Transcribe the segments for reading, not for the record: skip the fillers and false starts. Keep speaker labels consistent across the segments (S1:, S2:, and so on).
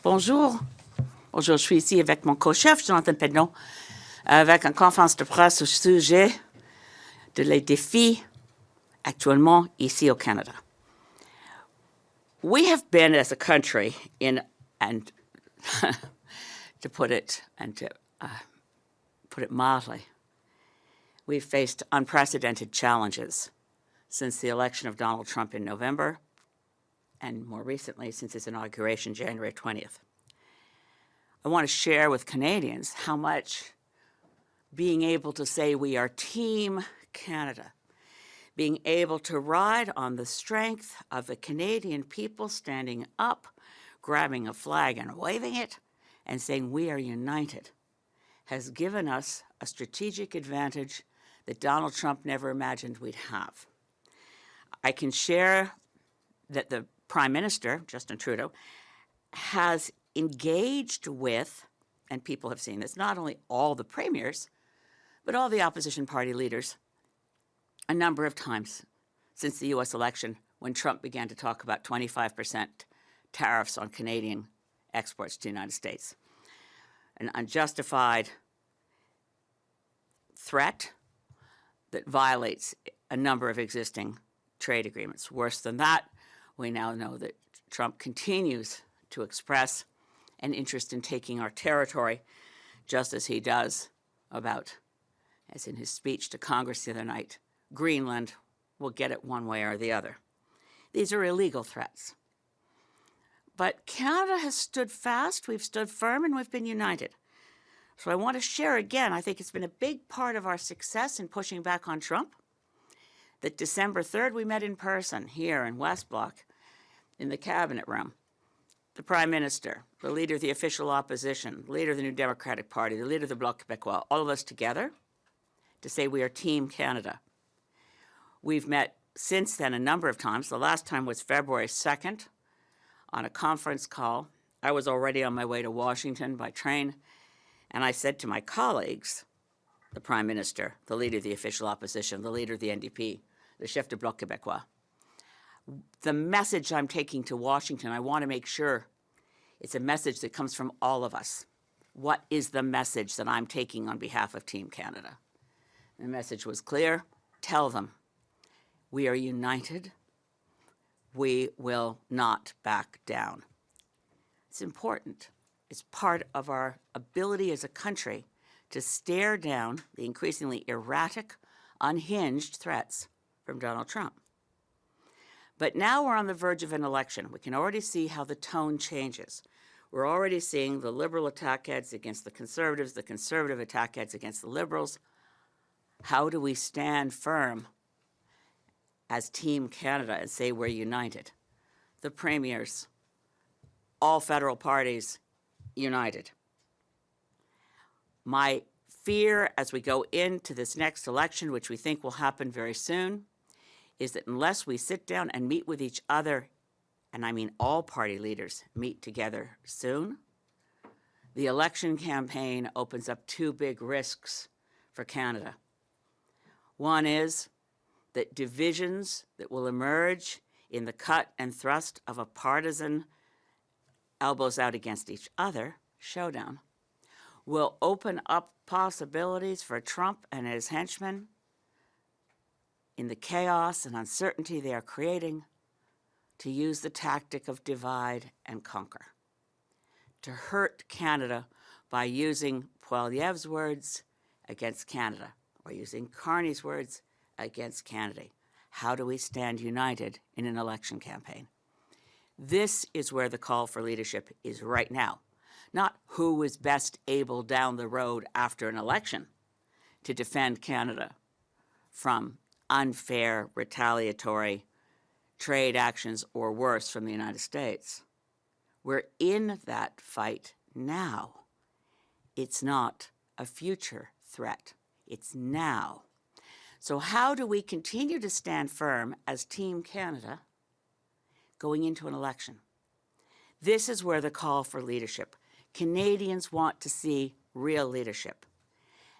S1: Bonjour. Bonjour, je suis ici avec mon co-chef, Jonathan Pedneault, avec une conférence de presse au sujet de les défis actuellement ici au Canada. We have been, as a country, and to put it mildly, we've faced unprecedented challenges since the election of Donald Trump in November, and more recently since his inauguration January 20th. I want to share with Canadians how much being able to say we are Team Canada, being able to ride on the strength of the Canadian people standing up, grabbing a flag and waving it, and saying we are united, has given us a strategic advantage that Donald Trump never imagined we'd have. I can share that the Prime Minister, Justin Trudeau, has engaged with, and people have seen this, not only all the premiers, but all the opposition party leaders a number of times since the U.S. election when Trump began to talk about 25% tariffs on Canadian exports to the United States. An unjustified threat that violates a number of existing trade agreements. Worse than that, we now know that Trump continues to express an interest in taking our territory, just as he does about, as in his speech to Congress the other night, Greenland will get it one way or the other. These are illegal threats. But Canada has stood fast, we've stood firm, and we've been united. So I want to share again, I think it's been a big part of our success in pushing back on Trump, that December 3rd we met in person here in West Block in the cabinet room. The Prime Minister, the leader of the official opposition, the leader of the New Democratic Party, the leader of the Bloc Québécois, all of us together to say we are Team Canada. We've met since then a number of times. The last time was February 2nd on a conference call. I was already on my way to Washington by train, and I said to my colleagues, the Prime Minister, the leader of the official opposition, the leader of the NDP, the chef du Bloc Québécois, the message I'm taking to Washington, I want to make sure it's a message that comes from all of us. What is the message that I'm taking on behalf of Team Canada? The message was clear. Tell them we are united. We will not back down. It's important. It's part of our ability as a country to stare down the increasingly erratic, unhinged threats from Donald Trump. But now we're on the verge of an election. We can already see how the tone changes. We're already seeing the Liberal attack ads against the Conservative attack ads against the Liberals. How do we stand firm as Team Canada and say we're united? The premiers, all federal parties, united. My fear as we go into this next election, which we think will happen very soon, is that unless we sit down and meet with each other, and I mean all party leaders meet together soon, the election campaign opens up two big risks for Canada. One is that divisions that will emerge in the cut and thrust of a partisan elbows out against each other showdown will open up possibilities for Trump and his henchmen in the chaos and uncertainty they are creating to use the tactic of divide and conquer, to hurt Canada by using Poilievre's words against Canada or using Carney's words against Canada. How do we stand united in an election campaign? This is where the call for leadership is right now, not who is best able down the road after an election to defend Canada from unfair, retaliatory trade actions or worse from the United States. We're in that fight now. It's not a future threat. It's now. So how do we continue to stand firm as Team Canada going into an election? This is where the call for leadership. Canadians want to see real leadership.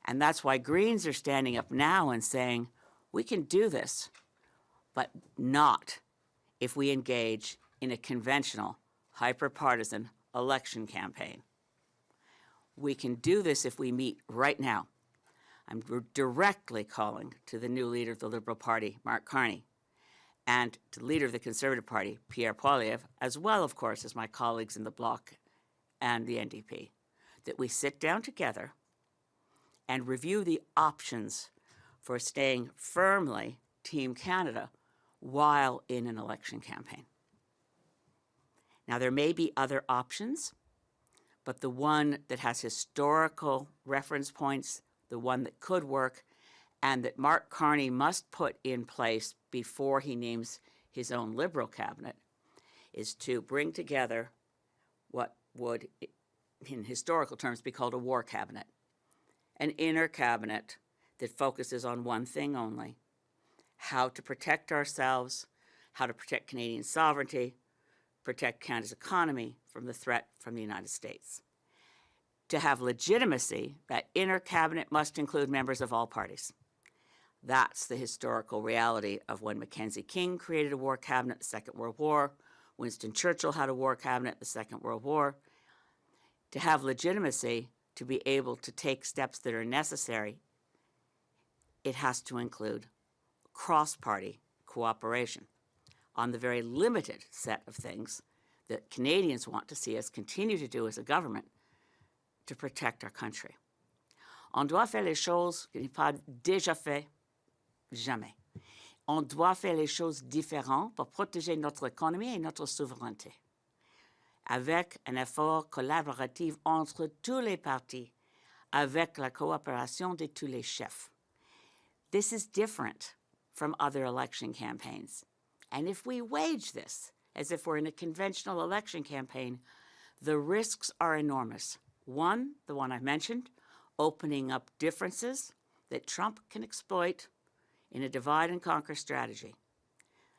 S1: And that's why Greens are standing up now and saying, we can do this, but not if we engage in a conventional, hyper-partisan election campaign. We can do this if we meet right now. I'm directly calling to the new leader of the Liberal Party, Mark Carney, and to the leader of the Conservative Party, Pierre Poilievre, as well, of course, as my colleagues in the Bloc and the NDP, that we sit down together and review the options for staying firmly Team Canada while in an election campaign. Now, there may be other options, but the one that has historical reference points, the one that could work, and that Mark Carney must put in place before he names his own Liberal cabinet, is to bring together what would, in historical terms, be called a war cabinet, an inner cabinet that focuses on one thing only: how to protect ourselves, how to protect Canadian sovereignty, protect Canada's economy from the threat from the United States. To have legitimacy, that inner cabinet must include members of all parties. That's the historical reality of when Mackenzie King created a war cabinet in the Second World War, Winston Churchill had a war cabinet in the Second World War. To have legitimacy, to be able to take steps that are necessary, it has to include cross-party cooperation on the very limited set of things that Canadians want to see us continue to do as a government to protect our country. On doit faire les choses qui n'est pas déjà fait, jamais. On doit faire les choses différentes pour protéger notre économie et notre souveraineté, avec un effort collaboratif entre tous les partis, avec la coopération de tous les chefs. This is different from other election campaigns. And if we wage this as if we're in a conventional election campaign, the risks are enormous. One, the one I mentioned, opening up differences that Trump can exploit in a divide and conquer strategy.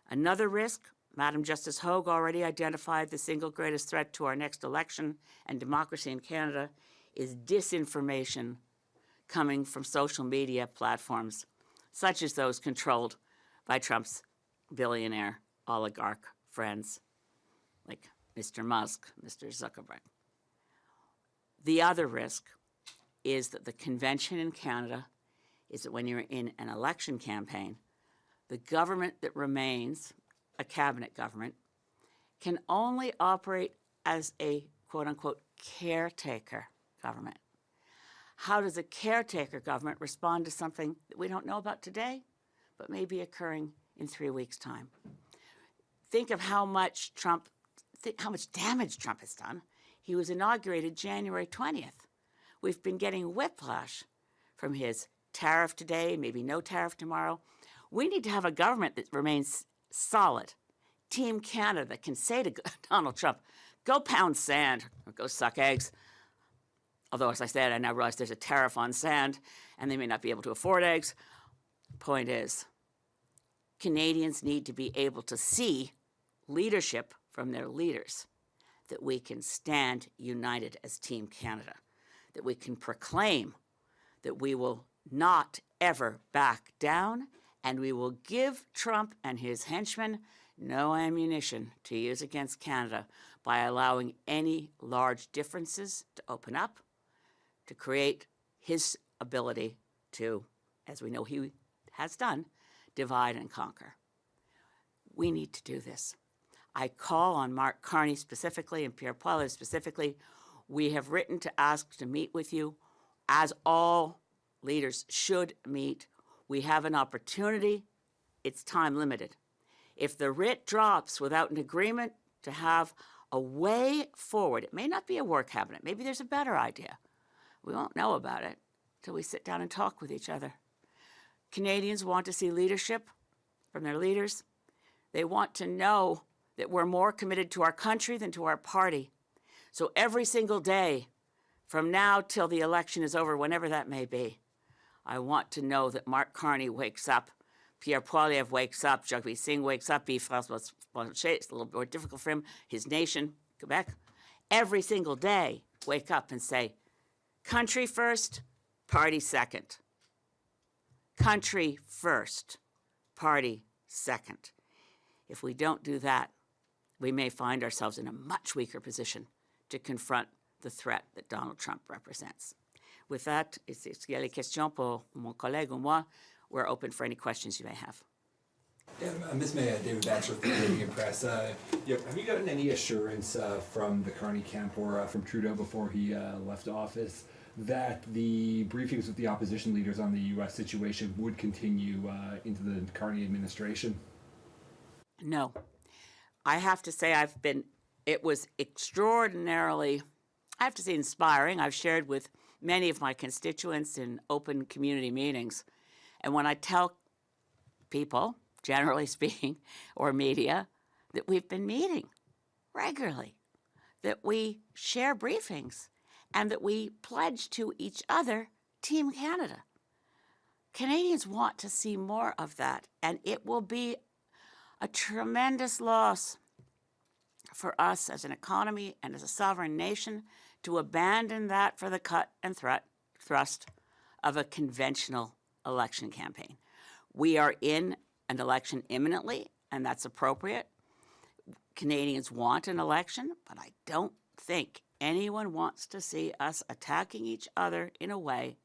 S1: Another risk, Madam Justice Hogue already identified, the single greatest threat to our next election and democracy in Canada is disinformation coming from social media platforms, such as those controlled by Trump's billionaire oligarch friends, like Mr. Musk, Mr. Zuckerberg. The other risk is that the convention in Canada is that when you're in an election campaign, the government that remains, a cabinet government, can only operate as a quote-unquote caretaker government. How does a caretaker government respond to something that we don't know about today, but may be occurring in 3 weeks' time? Think of how much damage Trump has done. He was inaugurated January 20th. We've been getting whiplash from his tariff today, maybe no tariff tomorrow. We need to have a government that remains solid. Team Canada that can say to Donald Trump, go pound sand or go suck eggs. Although, as I said, I now realize there's a tariff on sand and they may not be able to afford eggs. Point is, Canadians need to be able to see leadership from their leaders, that we can stand united as Team Canada, that we can proclaim that we will not ever back down, and we will give Trump and his henchmen no ammunition to use against Canada by allowing any large differences to open up, to create his ability to, as we know he has done, divide and conquer. We need to do this. I call on Mark Carney specifically and Pierre Poilievre specifically. We have written to ask to meet with you, as all leaders should meet. We have an opportunity. It's time limited. If the writ drops without an agreement to have a way forward, it may not be a war cabinet. Maybe there's a better idea. We won't know about it until we sit down and talk with each other. Canadians want to see leadership from their leaders. They want to know that we're more committed to our country than to our party. So every single day, from now till the election is over, whenever that may be, I want to know that Mark Carney wakes up, Pierre Poilievre wakes up, Jagmeet Singh wakes up, François Blanchet, it's a little more difficult for him, his nation, Quebec. Every single day, wake up and say, country first, party second. Country first, party second. If we don't do that, we may find ourselves in a much weaker position to confront the threat that Donald Trump represents. With that, est-ce qu'il y a les questions pour mon collègue ou moi? We're open for any questions you may have.
S2: Yeah, Ms. May, David Batchelor from the Canadian Press. Have you gotten any assurance from the Carney camp or from Trudeau before he left office that the briefings with the opposition leaders on the U.S. situation would continue into the Carney administration?
S1: No. I have to say it was extraordinarily, I have to say, inspiring. I've shared with many of my constituents in open community meetings. And when I tell people, generally speaking, or media, that we've been meeting regularly, that we share briefings, and that we pledge to each other Team Canada. Canadians want to see more of that, and it will be a tremendous loss for us as an economy and as a sovereign nation to abandon that for the cut and thrust of a conventional election campaign. We are in an election imminently, and that's appropriate. Canadians want an election, but I don't think anyone wants to see us attacking each other in a way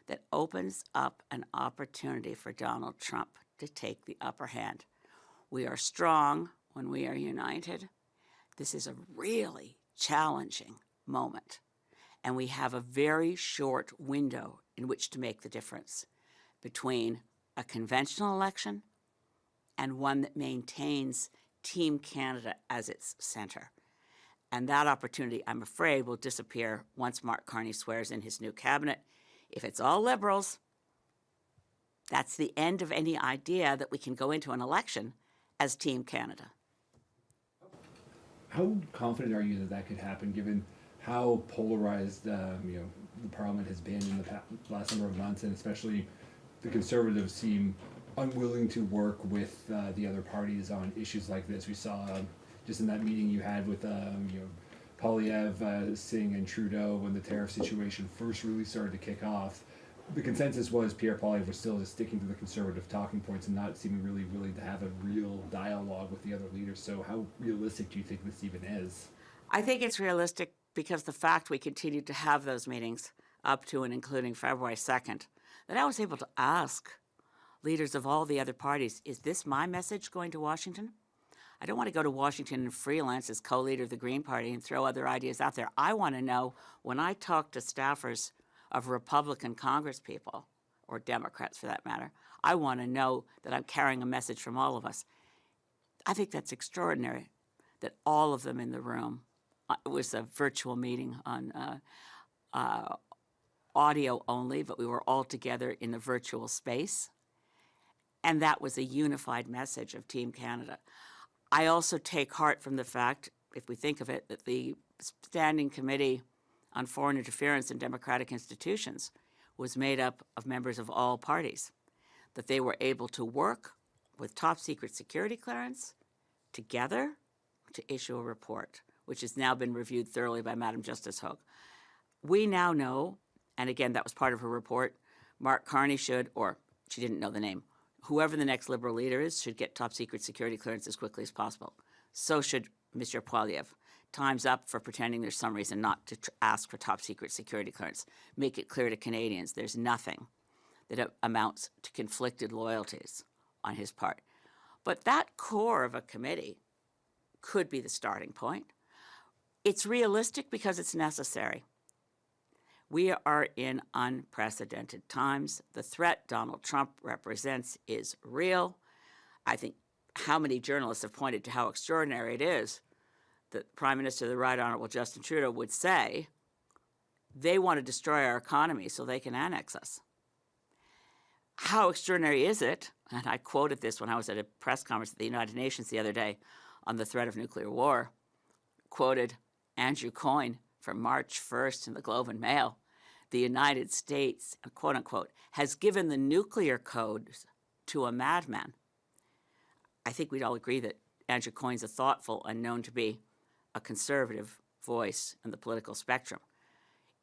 S1: that opens up an opportunity for Donald Trump to take the upper hand. We are strong when we are united. This is a really challenging moment, and we have a very short window in which to make the difference between a conventional election and one that maintains Team Canada as its center. And that opportunity, I'm afraid, will disappear once Mark Carney swears in his new cabinet. If it's all Liberals, that's the end of any idea that we can go into an election as Team Canada.
S2: How confident are you that that could happen, given how polarized the Parliament has been in the last number of months, and especially the Conservatives seem unwilling to work with the other parties on issues like this? We saw just in that meeting you had with Poilievre, Singh, and Trudeau when the tariff situation first really started to kick off. The consensus was Pierre Poilievre was still just sticking to the Conservative talking points and not seeming really willing to have a real dialogue with the other leaders. So how realistic do you think this even is?
S1: I think it's realistic because the fact we continued to have those meetings up to and including February 2nd, that I was able to ask leaders of all the other parties, is this my message going to Washington? I don't want to go to Washington and freelance as co-leader of the Green Party and throw other ideas out there. I want to know, when I talk to staffers of Republican congresspeople, or Democrats for that matter, I want to know that I'm carrying a message from all of us. I think that's extraordinary that all of them in the room, it was a virtual meeting on audio only, but we were all together in the virtual space. And that was a unified message of Team Canada. I also take heart from the fact, if we think of it, that the Standing Committee on Foreign Interference in Democratic Institutions was made up of members of all parties, that they were able to work with top secret security clearance together to issue a report, which has now been reviewed thoroughly by Madam Justice Hogue. We now know, and again, that was part of her report, Mark Carney should, or she didn't know the name, whoever the next Liberal leader is should get top secret security clearance as quickly as possible. So should Mr. Poilievre. Time's up for pretending there's some reason not to ask for top secret security clearance. Make it clear to Canadians there's nothing that amounts to conflicted loyalties on his part. But that core of a committee could be the starting point. It's realistic because it's necessary. We are in unprecedented times. The threat Donald Trump represents is real. I think how many journalists have pointed to how extraordinary it is that Prime Minister of the Right Honorable Justin Trudeau would say they want to destroy our economy so they can annex us. How extraordinary is it, and I quoted this when I was at a press conference at the United Nations the other day on the threat of nuclear war, quoted Andrew Coyne from March 1st in the Globe and Mail. The United States, quote unquote, has given the nuclear codes to a madman. I think we'd all agree that Andrew Coyne's a thoughtful and known to be a conservative voice in the political spectrum.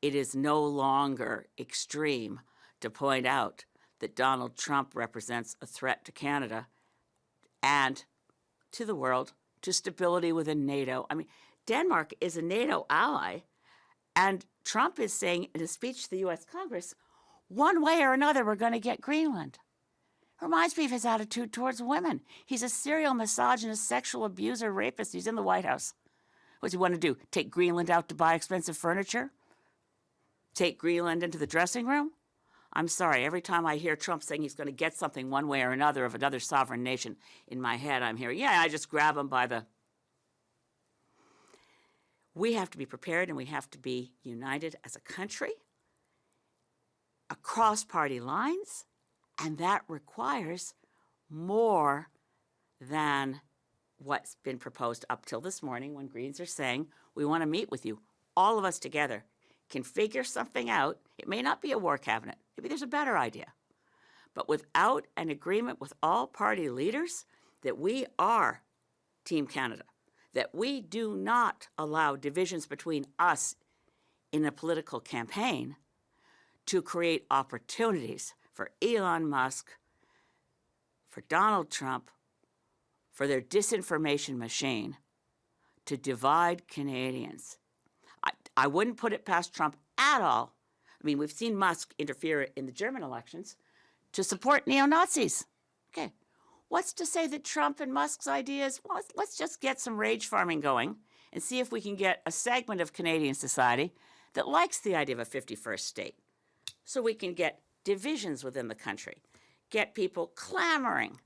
S1: It is no longer extreme to point out that Donald Trump represents a threat to Canada and to the world, to stability within NATO. I mean, Denmark is a NATO ally, and Trump is saying in a speech to the U.S. Congress, one way or another, we're going to get Greenland. Reminds me of his attitude towards women. He's a serial misogynist, sexual abuser, rapist. He's in the White House. What does he want to do? Take Greenland out to buy expensive furniture? Take Greenland into the dressing room? I'm sorry, every time I hear Trump saying he's going to get something one way or another of another sovereign nation, in my head I'm hearing, yeah, I just grab him by the... We have to be prepared, and we have to be united as a country across party lines, and that requires more than what's been proposed up till this morning when Greens are saying, we want to meet with you, all of us together, can figure something out. It may not be a war cabinet. Maybe there's a better idea. But without an agreement with all party leaders that we are Team Canada, that we do not allow divisions between us in a political campaign to create opportunities for Elon Musk, for Donald Trump, for their disinformation machine to divide Canadians. I wouldn't put it past Trump at all. I mean, we've seen Musk interfere in the German elections to support neo-Nazis. Okay. What's to say that Trump and Musk's ideas, well, let's just get some rage farming going and see if we can get a segment of Canadian society that likes the idea of a 51st state. So we can get divisions within the country, get people clamoring.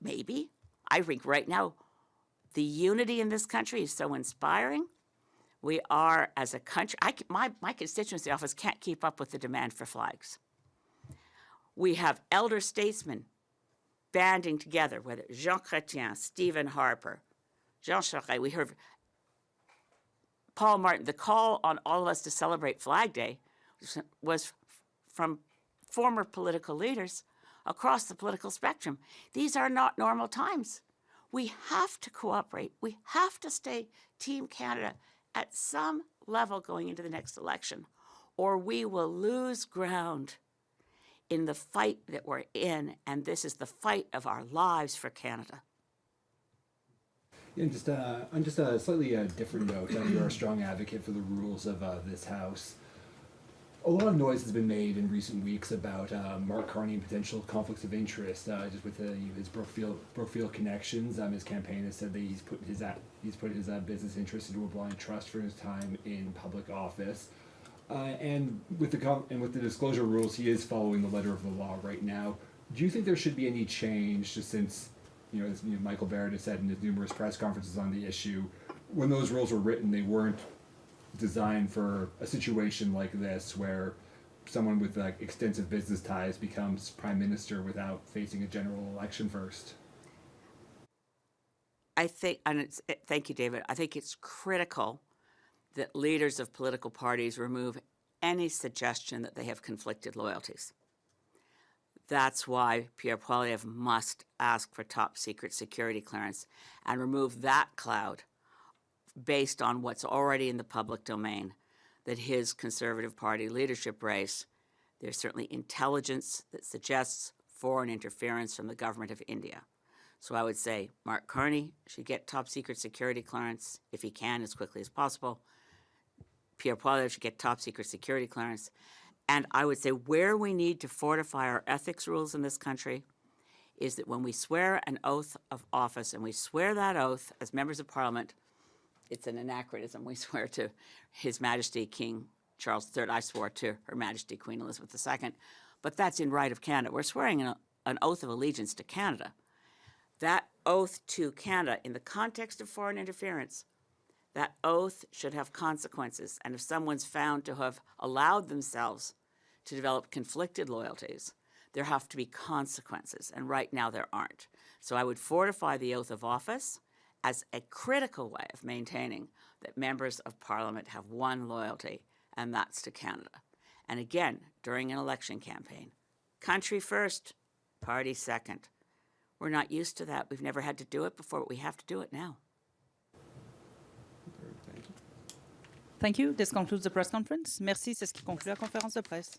S1: Maybe. I think right now the unity in this country is so inspiring. We are, as a country, my constituency office can't keep up with the demand for flags. We have elder statesmen banding together, whether Jean Chrétien, Stephen Harper, Jean Charest. We heard Paul Martin. The call on all of us to celebrate Flag Day was from former political leaders across the political spectrum. These are not normal times. We have to cooperate. We have to stay Team Canada at some level going into the next election, or we will lose ground in the fight that we're in, and this is the fight of our lives for Canada.
S2: Yeah, on just a slightly different note, you're a strong advocate for the rules of this House. A lot of noise has been made in recent weeks about Mark Carney and potential conflicts of interest, just with his Brookfield connections. His campaign has said that he's put his business interests into a blind trust for his time in public office, and with the disclosure rules, he is following the letter of the law right now. Do you think there should be any change, just since as Michael Barrett has said in his numerous press conferences on the issue, when those rules were written, they weren't designed for a situation like this where someone with extensive business ties becomes prime minister without facing a general election first?
S1: I think, thank you, David. I think it's critical that leaders of political parties remove any suggestion that they have conflicted loyalties. That's why Pierre Poilievre must ask for top secret security clearance and remove that cloud based on what's already in the public domain, that his Conservative Party leadership race, there's certainly intelligence that suggests foreign interference from the government of India. So I would say Mark Carney should get top secret security clearance if he can as quickly as possible. Pierre Poilievre should get top secret security clearance. And I would say where we need to fortify our ethics rules in this country is that when we swear an oath of office, and we swear that oath as members of Parliament, it's an anachronism. We swear to His Majesty King Charles III. I swore to Her Majesty Queen Elizabeth II. But that's in right of Canada. We're swearing an oath of allegiance to Canada. That oath to Canada, in the context of foreign interference, that oath should have consequences. And if someone's found to have allowed themselves to develop conflicted loyalties, there have to be consequences. And right now there aren't. So I would fortify the oath of office as a critical way of maintaining that members of Parliament have one loyalty, and that's to Canada. And again, during an election campaign, country first, party second. We're not used to that. We've never had to do it before, but we have to do it now.
S3: Thank you. This concludes the press conference. Merci. C'est ce qui conclut la conférence de presse.